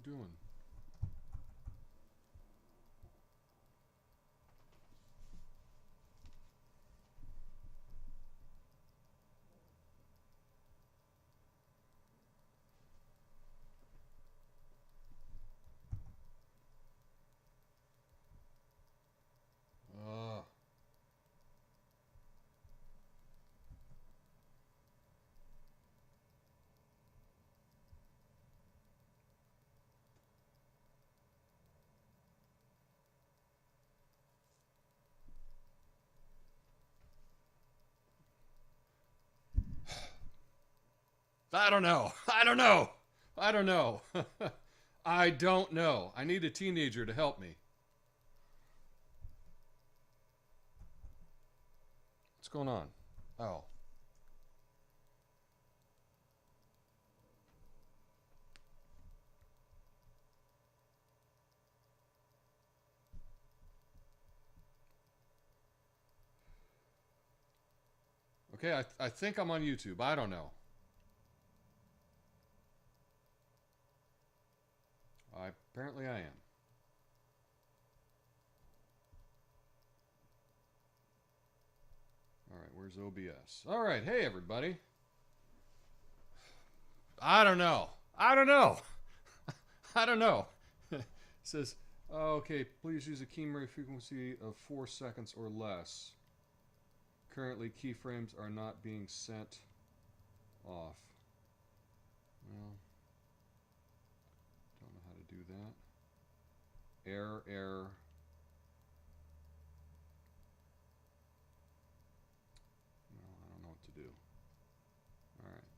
doing? I don't know. I don't know. I don't know. I don't know. I need a teenager to help me. What's going on? Oh. Okay, I think I'm on YouTube. I don't know. Apparently I am. All right, where's OBS? All right, hey everybody. I don't know. I don't know. I don't know. It says, okay, please use a keyframe frequency of 4 seconds or less. Currently, keyframes are not being sent off. Well, don't know how to do that. Error. No, I don't know what to do. All right.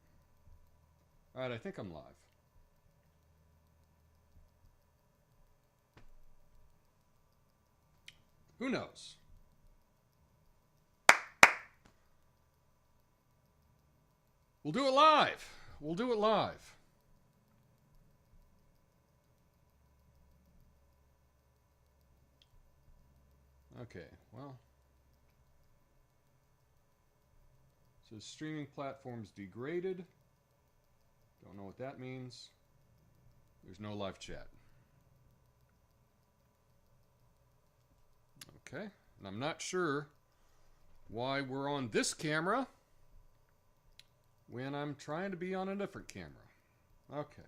All right, I think I'm live. Who knows? We'll do it live. We'll do it live. Okay, well. So streaming platforms degraded. Don't know what that means. There's no live chat. Okay, and I'm not sure why we're on this camera when I'm trying to be on a different camera. Okay.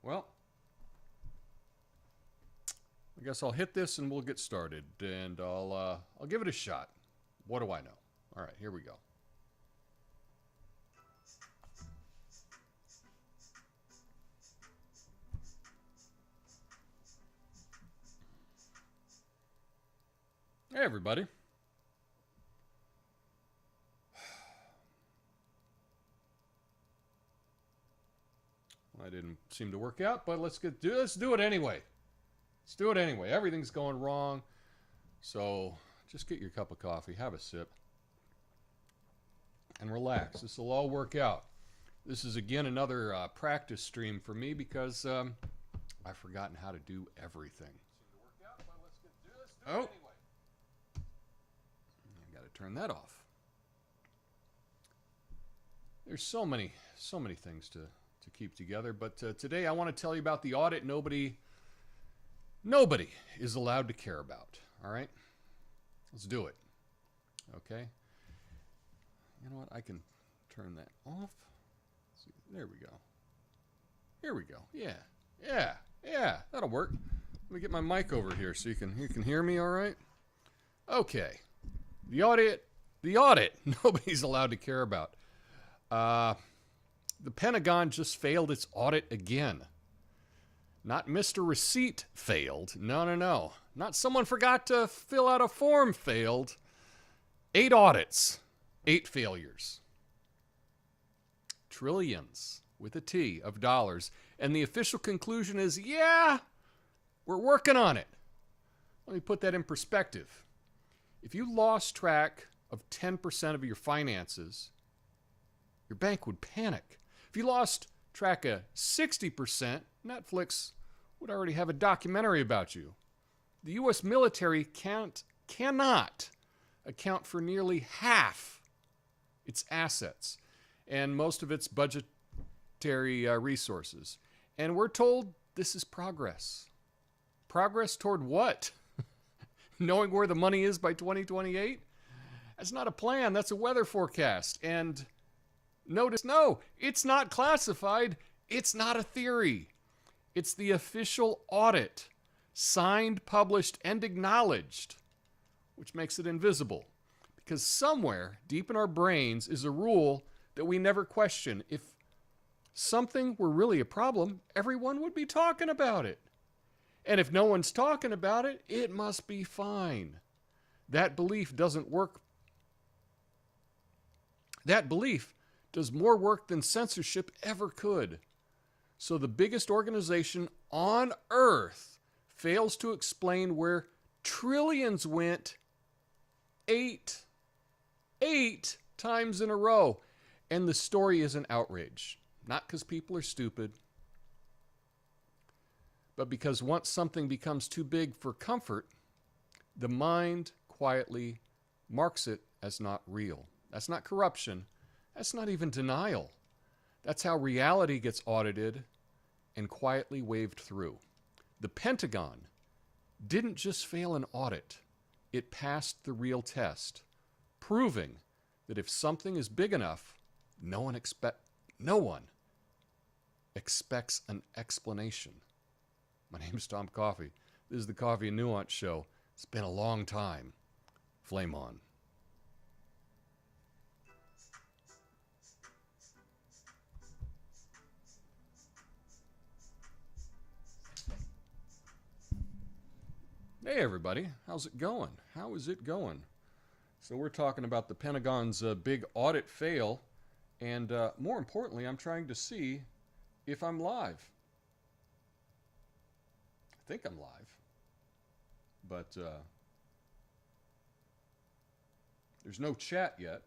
Well, I guess I'll hit this and we'll get started, and I'll give it a shot. What do I know? All right, here we go. Hey, everybody. Well, that didn't seem to work out, but let's do it anyway. Let's do it anyway. Everything's going wrong. So just get your cup of coffee, have a sip, and relax. This will all work out. This is, again, another practice stream for me because I've forgotten how to do everything. Oh. I got to turn that off. There's so many things to keep together, but today I want to tell you about the audit nobody is allowed to care about. All right, let's do it. Okay, you know what, I can turn that off. Let's see. There we go. Here we go. Yeah, that'll work. Let me get my mic over here so you can hear me all right. Okay, the audit nobody's allowed to care about. The Pentagon just failed its audit again. Not Mr. Receipt failed. No. Not someone forgot to fill out a form failed. 8 audits. 8 failures. Trillions, with a T, of dollars. And the official conclusion is, yeah, we're working on it. Let me put that in perspective. If you lost track of 10% of your finances, your bank would panic. If you lost track of 60%, Netflix would already have a documentary about you. The U.S. military cannot account for nearly half its assets and most of its budgetary military resources. And we're told this is progress. Progress toward what? Knowing where the money is by 2028? That's not a plan. That's a weather forecast. And notice, no, it's not classified. It's not a theory. It's the official audit, signed, published, and acknowledged, which makes it invisible. Because somewhere deep in our brains is a rule that we never question. If something were really a problem, everyone would be talking about it. And if no one's talking about it, it must be fine. That belief doesn't work. That belief does more work than censorship ever could. So the biggest organization on earth fails to explain where trillions went eight times in a row. And the story is an outrage. Not because people are stupid, but because once something becomes too big for comfort, the mind quietly marks it as not real. That's not corruption. That's not even denial. That's how reality gets audited and quietly waved through. The Pentagon didn't just fail an audit. It passed the real test, proving that if something is big enough, no one expects an explanation. My name is Tom Coffey. This is the Coffey and Nuance Show. It's been a long time. Flame on. Hey everybody, how's it going? How is it going? So we're talking about the Pentagon's big audit fail, and more importantly, I'm trying to see if I'm live. I think I'm live, but there's no chat yet,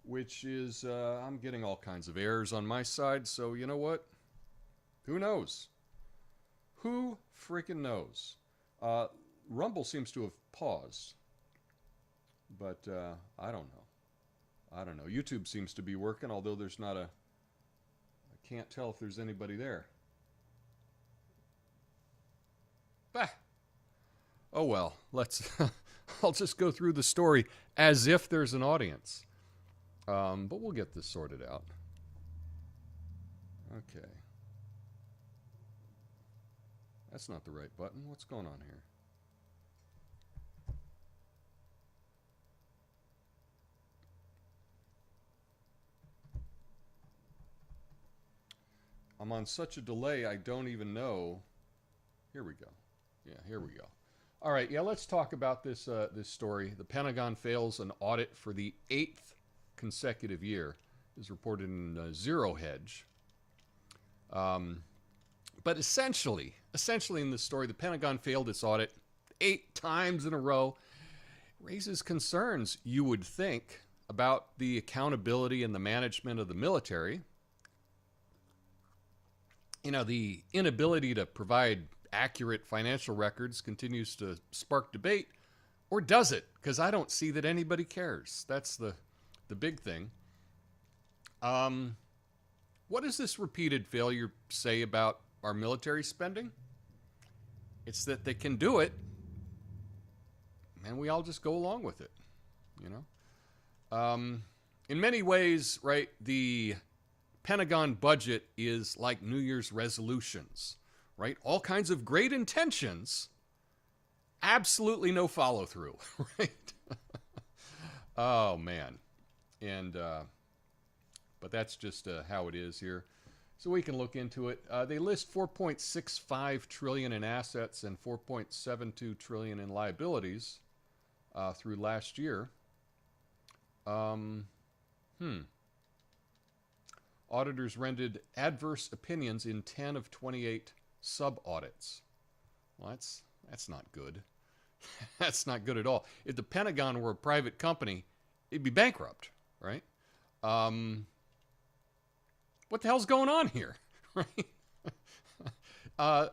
which is, I'm getting all kinds of errors on my side, so you know what? Who knows? Who freaking knows? Rumble seems to have paused, but I don't know. YouTube seems to be working, although there's not I can't tell if there's anybody there. Bah. Oh well, I'll just go through the story as if there's an audience. But we'll get this sorted out. Okay. That's not the right button. What's going on here? I'm on such a delay, I don't even know. Here we go. Yeah, here we go. All right, yeah, let's talk about this this story. The Pentagon fails an audit for the 8th consecutive year, is reported in Zero Hedge. But essentially in this story, the Pentagon failed its audit 8 times in a row. Raises concerns, you would think, about the accountability and the management of the military. You know, the inability to provide accurate financial records continues to spark debate. Or does it? Because I don't see that anybody cares. That's the big thing. What does this repeated failure say about our military spending? It's that they can do it, and we all just go along with it, you know? In many ways, right, the Pentagon budget is like New Year's resolutions, right? All kinds of great intentions, absolutely no follow-through, right? Oh, man. And, but that's just how it is here. So we can look into it. They list $4.65 trillion in assets and $4.72 trillion in liabilities through last year. Auditors rendered adverse opinions in 10 of 28 sub-audits. Well, that's not good. That's not good at all. If the Pentagon were a private company, it'd be bankrupt, right? What the hell's going on here, right?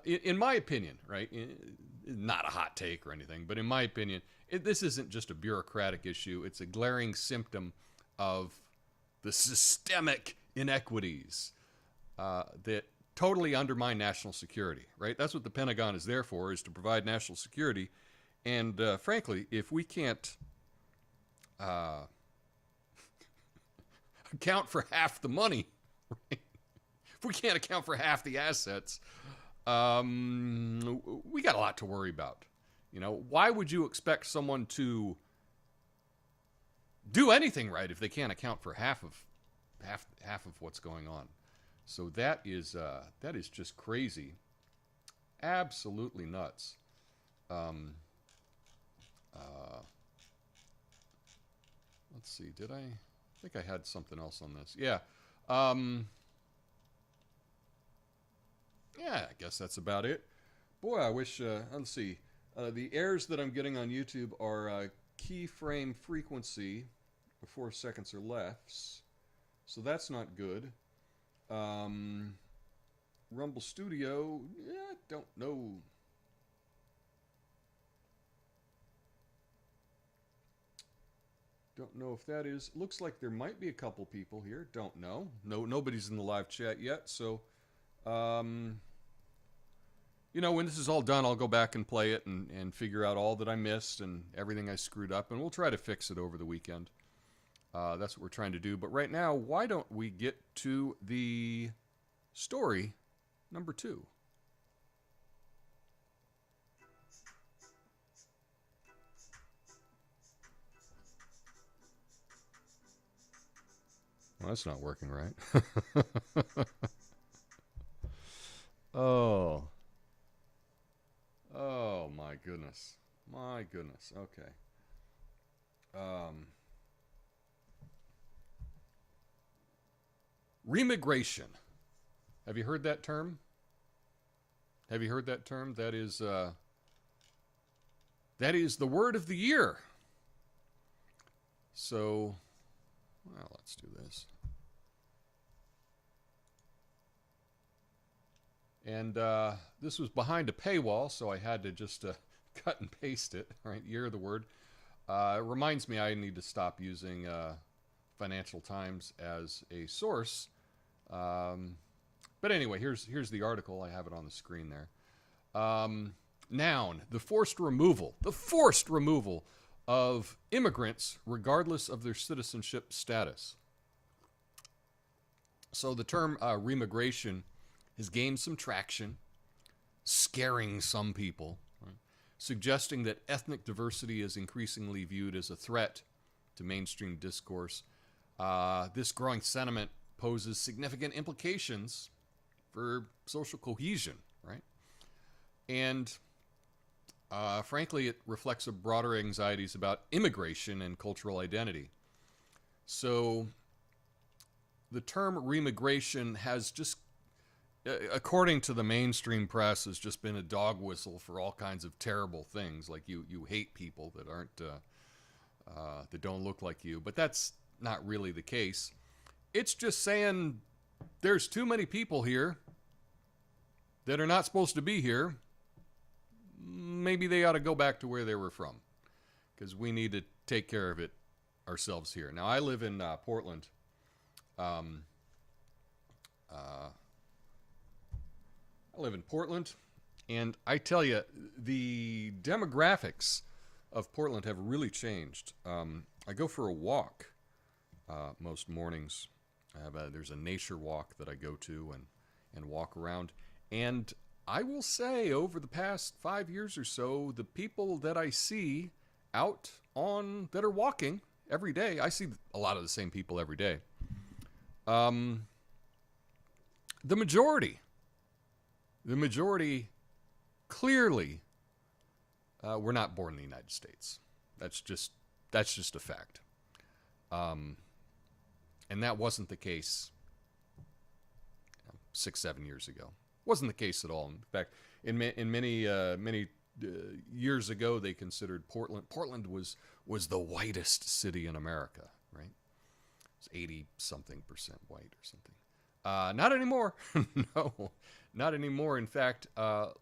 In my opinion, right, not a hot take or anything, but in my opinion, this isn't just a bureaucratic issue. It's a glaring symptom of the systemic inequities that totally undermine national security, right? That's what the Pentagon is there for, is to provide national security. And frankly, if we can't account for half the money, right? If we can't account for half the assets, we got a lot to worry about. You know, why would you expect someone to do anything right if they can't account for half of what's going on? So that is just crazy, absolutely nuts. Let's see, did I think I had something else on this? Yeah. Yeah, I guess that's about it. Boy, I wish, let's see. The errors that I'm getting on YouTube are keyframe frequency, 4 seconds or less. So that's not good. Rumble Studio, yeah, don't know. Don't know if that is. Looks like there might be a couple people here. Don't know. Nobody's in the live chat yet. So, you know, when this is all done, I'll go back and play it and figure out all that I missed and everything I screwed up, and we'll try to fix it over the weekend. That's what we're trying to do. But right now, why don't we get to the story number 2? Well, that's not working right. Oh. Oh, my goodness. My goodness. Okay. Remigration. Have you heard that term? Have you heard that term? That is the word of the year. So, well, let's do this. And this was behind a paywall, so I had to just cut and paste it, right? Year of the word. It reminds me I need to stop using Financial Times as a source. But anyway, here's the article. I have it on the screen there. Noun, the forced removal of immigrants regardless of their citizenship status. So the term remigration has gained some traction, scaring some people, right? Suggesting that ethnic diversity is increasingly viewed as a threat to mainstream discourse. This growing sentiment poses significant implications for social cohesion, right? And frankly, it reflects a broader anxieties about immigration and cultural identity. So the term remigration has just, according to the mainstream press, has just been a dog whistle for all kinds of terrible things. Like you hate people that aren't, that don't look like you. But that's not really the case. It's just saying there's too many people here that are not supposed to be here. Maybe they ought to go back to where they were from, because we need to take care of it ourselves here. Now, I live in Portland. I live in Portland, and I tell you, the demographics of Portland have really changed. I go for a walk most mornings. There's a nature walk that I go to and walk around. And I will say, over the past 5 years or so, the people that I see out on that are walking every day, I see a lot of the same people every day. The majority clearly were not born in the United States. That's just a fact. And that wasn't the case 6-7 years ago. Wasn't the case at all. In fact, in many years ago, they considered Portland was the whitest city in America, right? It's 80-something% white or something. Not anymore. No, not anymore. In fact,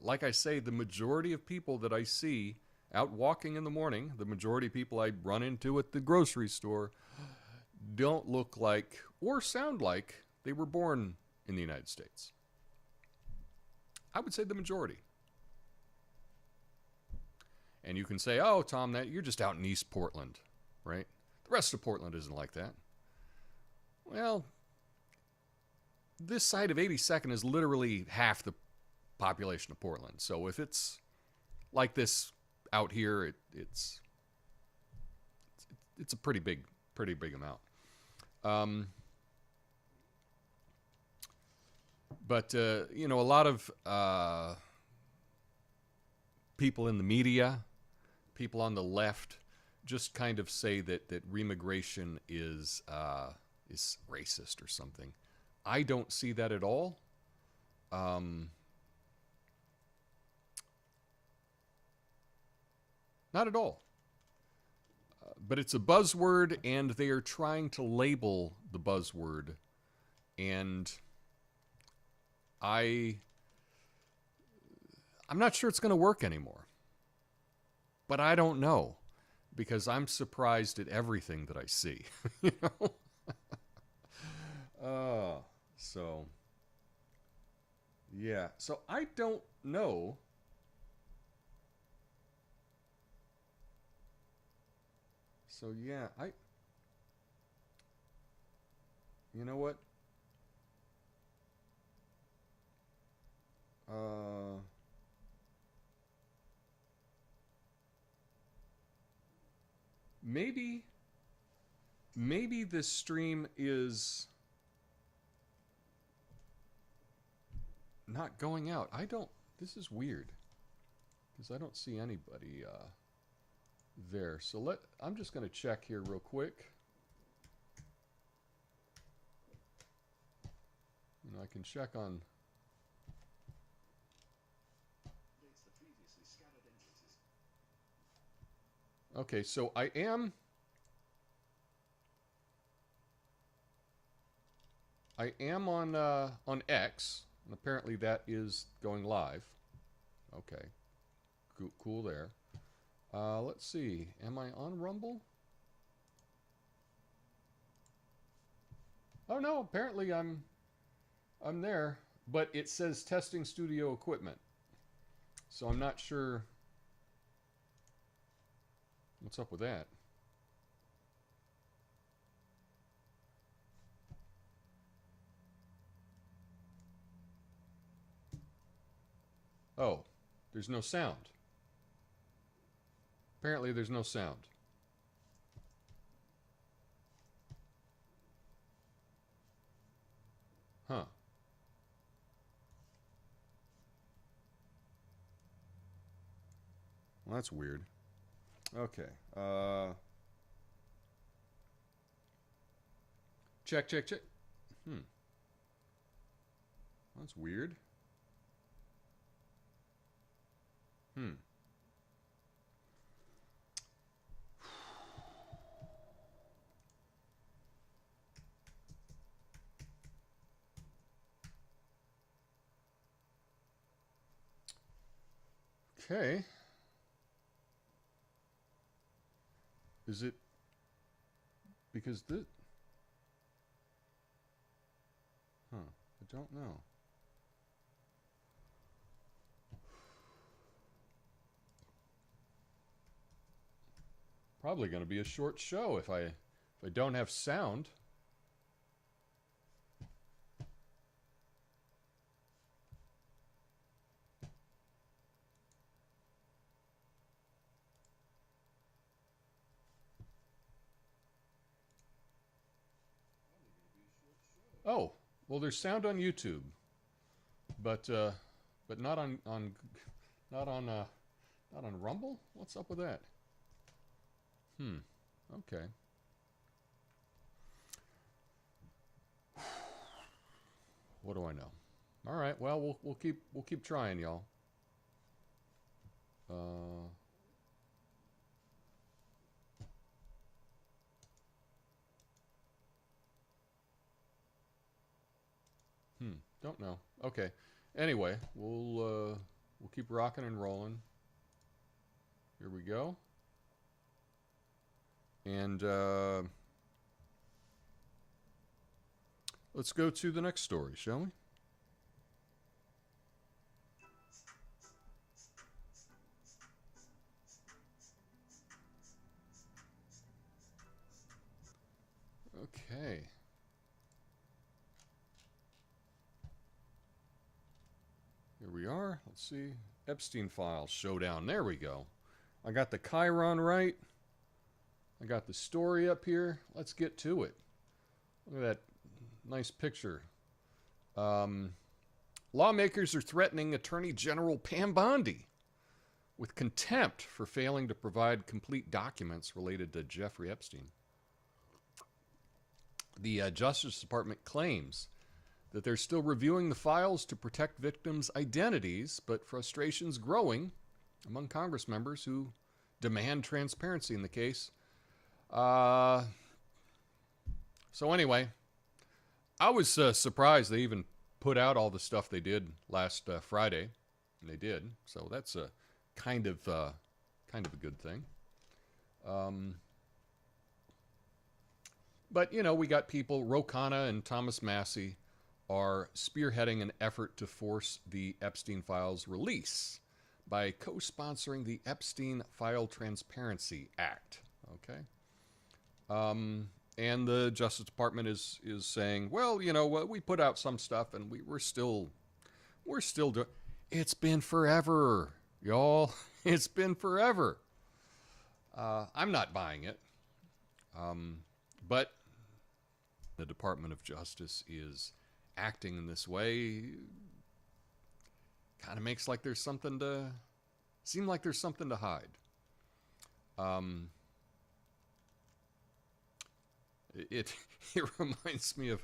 like I say, the majority of people that I see out walking in the morning, the majority of people I run into at the grocery store, don't look like or sound like they were born in the United States. I would say the majority. And you can say, oh, Tom, that you're just out in East Portland, right? The rest of Portland isn't like that. Well, this side of 82nd is literally half the population of Portland. So if it's like this out here, it's a pretty big amount. But you know, a lot of people in the media, people on the left, just kind of say that remigration is racist or something. I don't see that at all. Not at all. But it's a buzzword, and they are trying to label the buzzword. And I'm not sure it's going to work anymore. But I don't know, because I'm surprised at everything that I see. You know? So yeah. So I don't know. So yeah, you know what? Maybe this stream is not going out. This is weird, because I don't see anybody there. So I'm just going to check here real quick. You know, I can check on. Okay, so I am on X, and apparently that is going live. Okay, cool there. Let's see. Am I on Rumble? Oh no, apparently I'm there, but it says testing studio equipment. So I'm not sure what's up with that. Oh, there's no sound. Apparently there's no sound. Huh. Well, that's weird. Okay. Check. That's weird. Okay. Is it because this? Huh. I don't know. Probably going to be a short show if I don't have sound. Oh, well, there's sound on YouTube, but not on Rumble. What's up with that? Okay. What do I know? All right. Well, we'll keep trying, y'all. Don't know. Okay. Anyway, we'll keep rocking and rolling. Here we go. And let's go to the next story, shall we? Okay. Here we are. Let's see. Epstein Files Showdown. There we go. I got the Chiron right. I got the story up here. Let's get to it. Look at that nice picture. Lawmakers are threatening Attorney General Pam Bondi with contempt for failing to provide complete documents related to Jeffrey Epstein. The Justice Department claims that they're still reviewing the files to protect victims' identities, but frustration's growing among Congress members who demand transparency in the case. So anyway, I was surprised they even put out all the stuff they did last Friday, and they did. So that's a kind of a good thing. But you know, we got people. Ro Khanna and Thomas Massie are spearheading an effort to force the Epstein Files release by co-sponsoring the Epstein File Transparency Act. Okay. And the Justice Department is saying, well, you know, we put out some stuff and we're still doing. It's been forever, y'all. It's been forever. I'm not buying it. But the Department of Justice is acting in this way. Kind of makes like there's something to hide. It reminds me of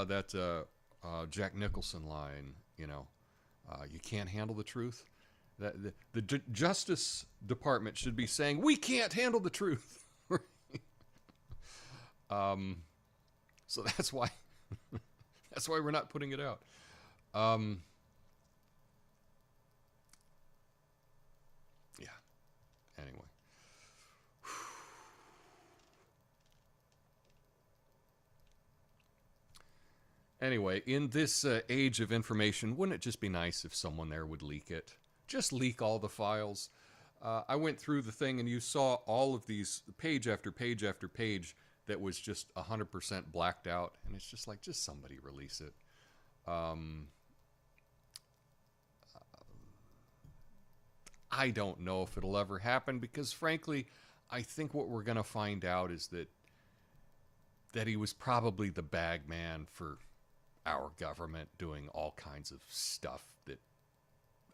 that Jack Nicholson line, you know, you can't handle the truth. The Justice Department should be saying, we can't handle the truth. So that's why we're not putting it out. Yeah. Anyway. Anyway, in this age of information, wouldn't it just be nice if someone there would leak it? Just leak all the files. I went through the thing and you saw all of these page after page after page that was just 100% blacked out. And it's just like, just somebody release it. I don't know if it'll ever happen because, frankly, I think what we're going to find out is that he was probably the bag man for our government doing all kinds of stuff that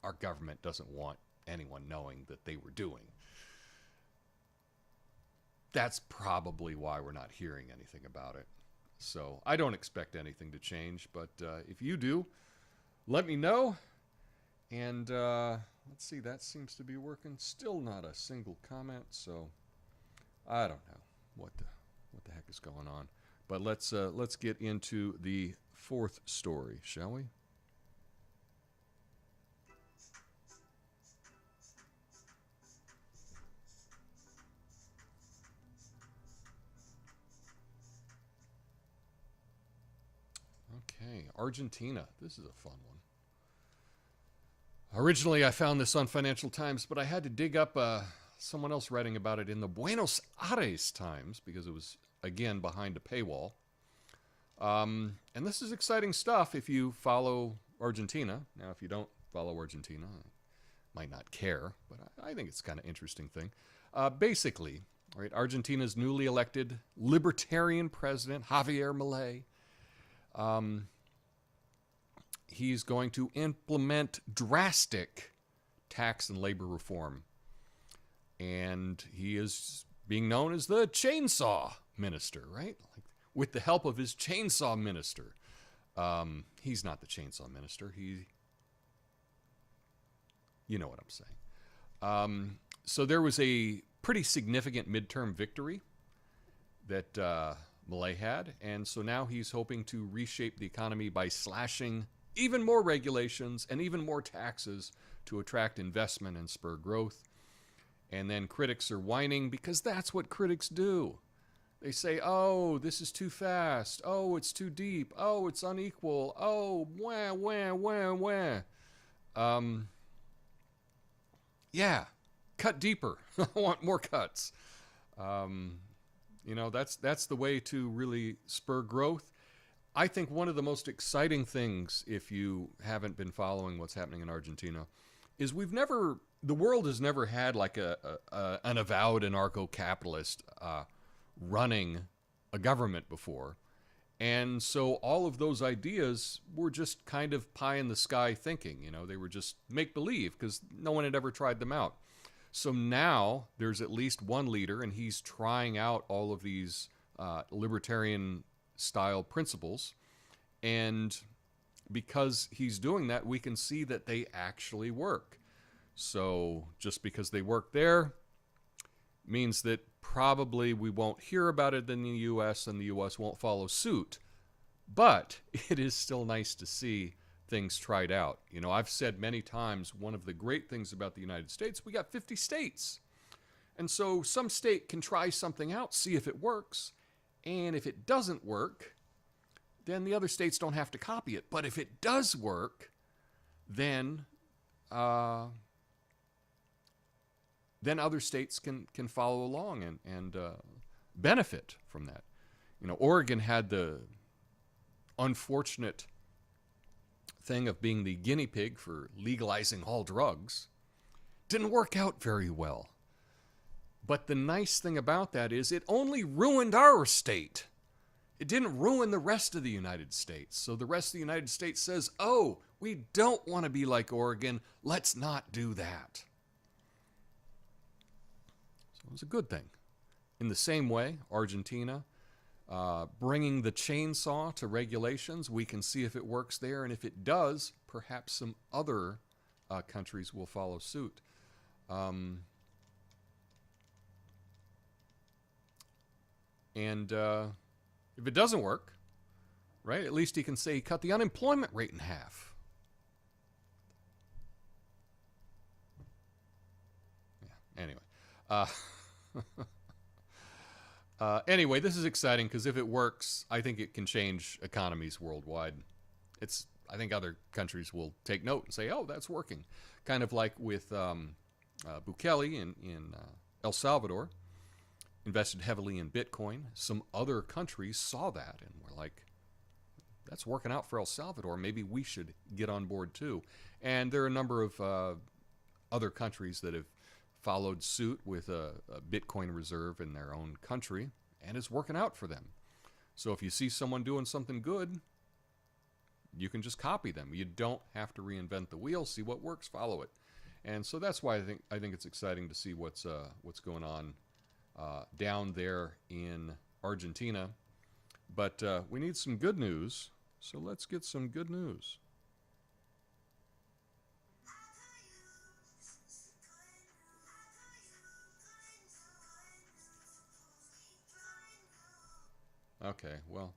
our government doesn't want anyone knowing that they were doing. That's probably why we're not hearing anything about it. So I don't expect anything to change, but if you do, let me know. And let's see, that seems to be working. Still not a single comment, so I don't know what the heck is going on. But let's get into the fourth story, shall we? Okay, Argentina. This is a fun one. Originally, I found this on Financial Times, but I had to dig up someone else writing about it in the Buenos Aires Times because it was, again, behind a paywall. And this is exciting stuff if you follow Argentina. Now, if you don't follow Argentina, I might not care, but I think it's kind of interesting thing. Basically, right, Argentina's newly elected libertarian president, Javier Milei, he's going to implement drastic tax and labor reform. And he is being known as the chainsaw minister, right? Like, with the help of his chainsaw minister. He's not the chainsaw minister. You know what I'm saying. So there was a pretty significant midterm victory that Milei had. And so now he's hoping to reshape the economy by slashing even more regulations and even more taxes to attract investment and spur growth. And then critics are whining because that's what critics do. They say, oh, this is too fast. Oh, it's too deep. Oh, it's unequal. Oh, wah, wah, wah, wah. Yeah, cut deeper. I want more cuts. That's the way to really spur growth. I think one of the most exciting things, if you haven't been following what's happening in Argentina, is the world has never had like an avowed anarcho-capitalist running a government before. And so all of those ideas were just kind of pie in the sky thinking. They were just make believe because no one had ever tried them out. So now there's at least one leader, and he's trying out all of these libertarian style principles. And because he's doing that, we can see that they actually work. So just because they work there means that probably we won't hear about it in the U.S. and the U.S. won't follow suit. But it is still nice to see things tried out. I've said many times, one of the great things about the United States, we got 50 states. And so some state can try something out, see if it works. And if it doesn't work, then the other states don't have to copy it. But if it does work, then other states can follow along and benefit from that. Oregon had the unfortunate thing of being the guinea pig for legalizing all drugs. Didn't work out very well. But the nice thing about that is it only ruined our state. It didn't ruin the rest of the United States. So the rest of the United States says, oh, we don't want to be like Oregon. Let's not do that. So it was a good thing. In the same way, Argentina, bringing the chainsaw to regulations, we can see if it works there. And if it does, perhaps some other countries will follow suit. And if it doesn't work, right, at least he can say he cut the unemployment rate in half. Yeah, anyway. Anyway, this is exciting because if it works, I think it can change economies worldwide. I think other countries will take note and say, oh, that's working. Kind of like with Bukele in El Salvador, invested heavily in Bitcoin. Some other countries saw that and were like, that's working out for El Salvador. Maybe we should get on board too. And there are a number of other countries that have followed suit with a Bitcoin reserve in their own country, and it's working out for them. So if you see someone doing something good, you can just copy them. You don't have to reinvent the wheel. See what works, follow it. And so that's why I think it's exciting to see what's going on down there in Argentina. But we need some good news, so let's get some good news. Okay, well,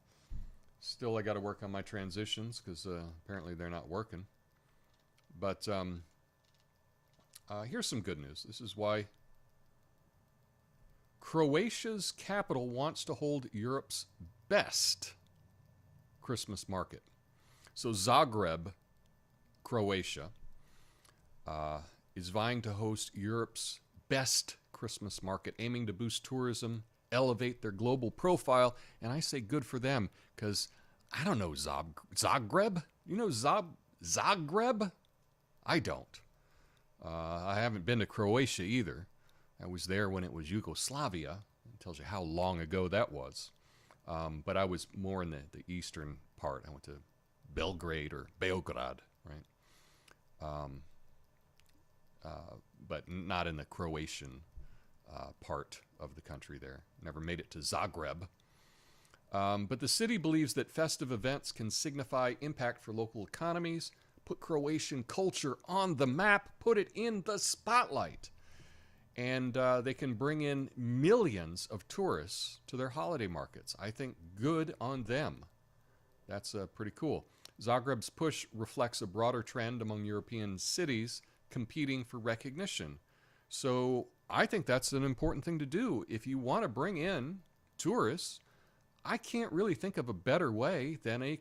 still I got to work on my transitions because apparently they're not working. But here's some good news. This is why Croatia's capital wants to hold Europe's best Christmas market. So Zagreb, Croatia, is vying to host Europe's best Christmas market, aiming to boost tourism, elevate their global profile, and I say good for them, because I don't know Zagreb. You know Zagreb? I don't. I haven't been to Croatia either. I was there when it was Yugoslavia. It tells you how long ago that was. But I was more in the eastern part. I went to Belgrade or Beograd, right? But not in the Croatian part of the country there. Never made it to Zagreb. But the city believes that festive events can signify impact for local economies, put Croatian culture on the map, put it in the spotlight. And they can bring in millions of tourists to their holiday markets. I think good on them. That's pretty cool. Zagreb's push reflects a broader trend among European cities competing for recognition. So I think that's an important thing to do. If you want to bring in tourists, I can't really think of a better way than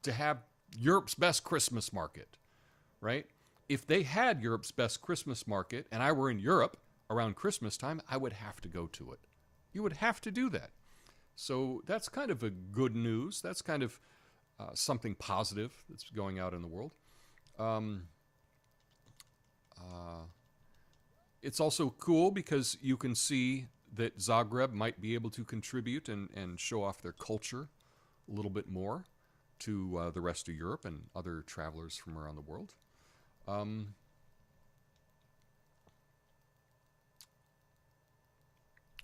to have Europe's best Christmas market, right? If they had Europe's best Christmas market and I were in Europe around Christmas time, I would have to go to it. You would have to do that. So that's kind of a good news. That's kind of something positive that's going out in the world. It's also cool because you can see that Zagreb might be able to contribute and show off their culture a little bit more to the rest of Europe and other travelers from around the world.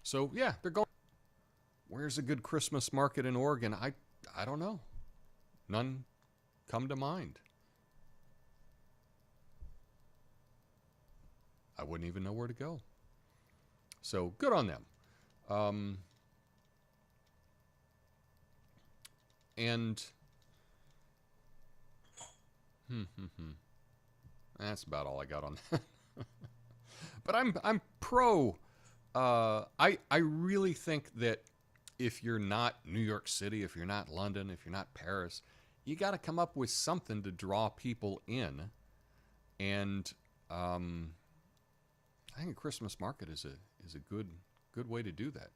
So yeah, they're going. Where's a good Christmas market in Oregon? I don't know. None come to mind. I wouldn't even know where to go. So good on them. And that's about all I got on that. But I'm pro. I really think that if you're not New York City, if you're not London, if you're not Paris, you got to come up with something to draw people in. And I think a Christmas market is a good way to do that.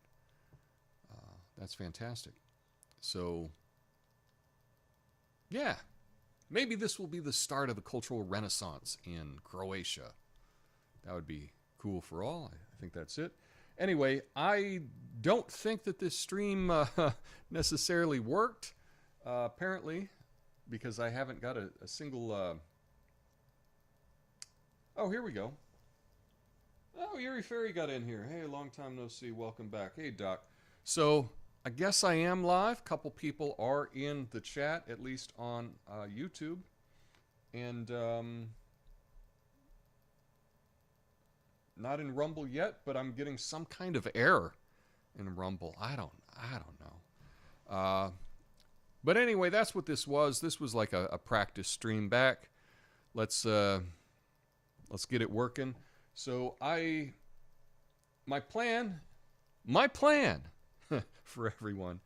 That's fantastic. So yeah, maybe this will be the start of a cultural renaissance in Croatia. That would be cool for all. I think that's it. Anyway, I don't think that this stream necessarily worked, apparently, because I haven't got a single... Oh, here we go. Oh, Yuri Ferry got in here. Hey, long time no see. Welcome back. Hey, Doc. So, I guess I am live. A couple people are in the chat, at least on YouTube. And... not in Rumble yet, but I'm getting some kind of error in Rumble. I don't know. But anyway, that's what this was. This was like a practice stream back. Let's get it working. So my plan for everyone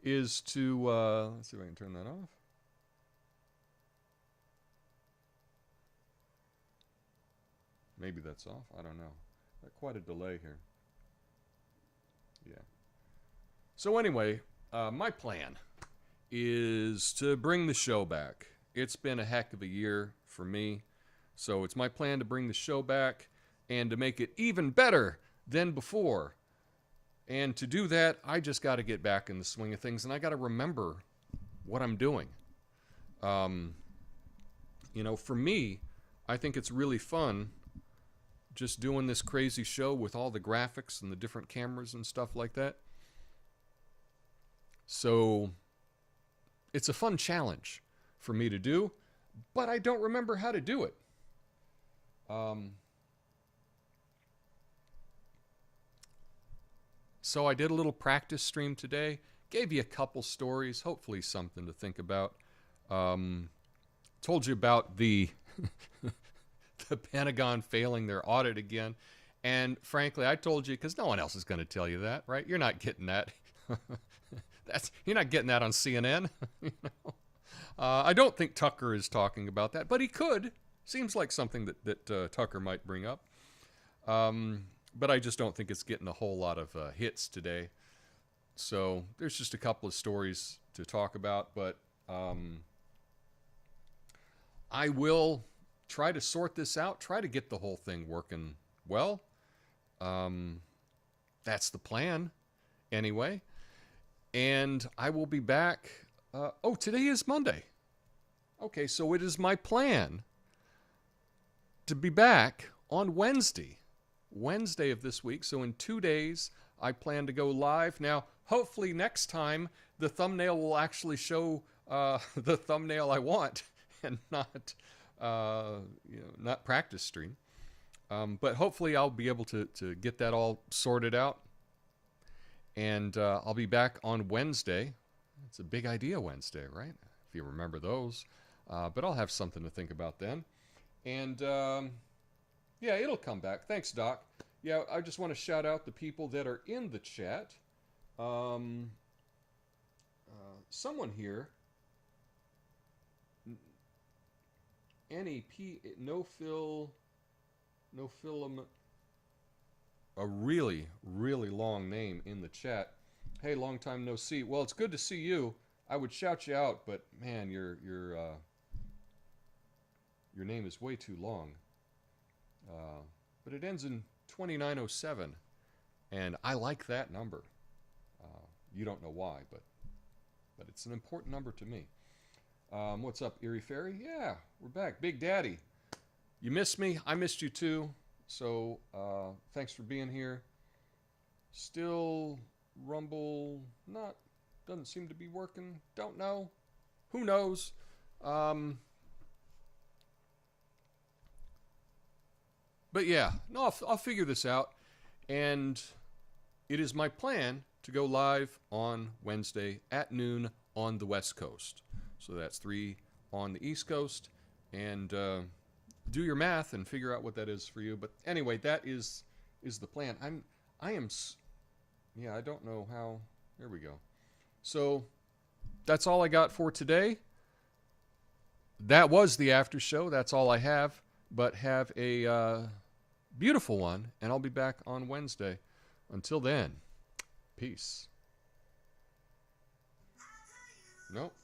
is to let's see if I can turn that off. Maybe that's off. I don't know. Got quite a delay here. Yeah. So anyway, my plan is to bring the show back. It's been a heck of a year for me. So it's my plan to bring the show back and to make it even better than before. And to do that, I just got to get back in the swing of things, and I got to remember what I'm doing. For me, I think it's really fun just doing this crazy show with all the graphics and the different cameras and stuff like that. So it's a fun challenge for me to do, but I don't remember how to do it. So I did a little practice stream today, gave you a couple stories, hopefully something to think about. Told you about the the Pentagon failing their audit again. And frankly, I told you because no one else is going to tell you that, right? You're not getting that. You're not getting that on CNN. I don't think Tucker is talking about that, but he could. Seems like something that Tucker might bring up. But I just don't think it's getting a whole lot of hits today. So there's just a couple of stories to talk about, but I will try to sort this out, try to get the whole thing working well. That's the plan, anyway. And I will be back. Today is Monday. Okay, so it is my plan to be back on Wednesday of this week. So in 2 days, I plan to go live. Now, hopefully next time, the thumbnail will actually show the thumbnail I want and not practice stream. But hopefully I'll be able to get that all sorted out. And I'll be back on Wednesday. It's a big idea Wednesday, right? If you remember those. But I'll have something to think about then. And yeah, it'll come back. Thanks, Doc. Yeah, I just want to shout out the people that are in the chat. Someone here, NEP, no filament. a really, really long name in the chat. Hey, long time no see. Well, it's good to see you. I would shout you out, but man, your name is way too long. But it ends in 2907, and I like that number. You don't know why, but it's an important number to me. What's up, Erie Fairy? Yeah, we're back. Big Daddy, you missed me. I missed you too. So thanks for being here. Still Rumble doesn't seem to be working. Don't know. Who knows? But yeah, no, I'll figure this out. And it is my plan to go live on Wednesday at noon on the West Coast. So that's 3 on the East Coast. And do your math and figure out what that is for you. But anyway, that is the plan. I don't know how. There we go. So that's all I got for today. That was the after show. That's all I have. But have a beautiful one, and I'll be back on Wednesday. Until then, peace. Nope.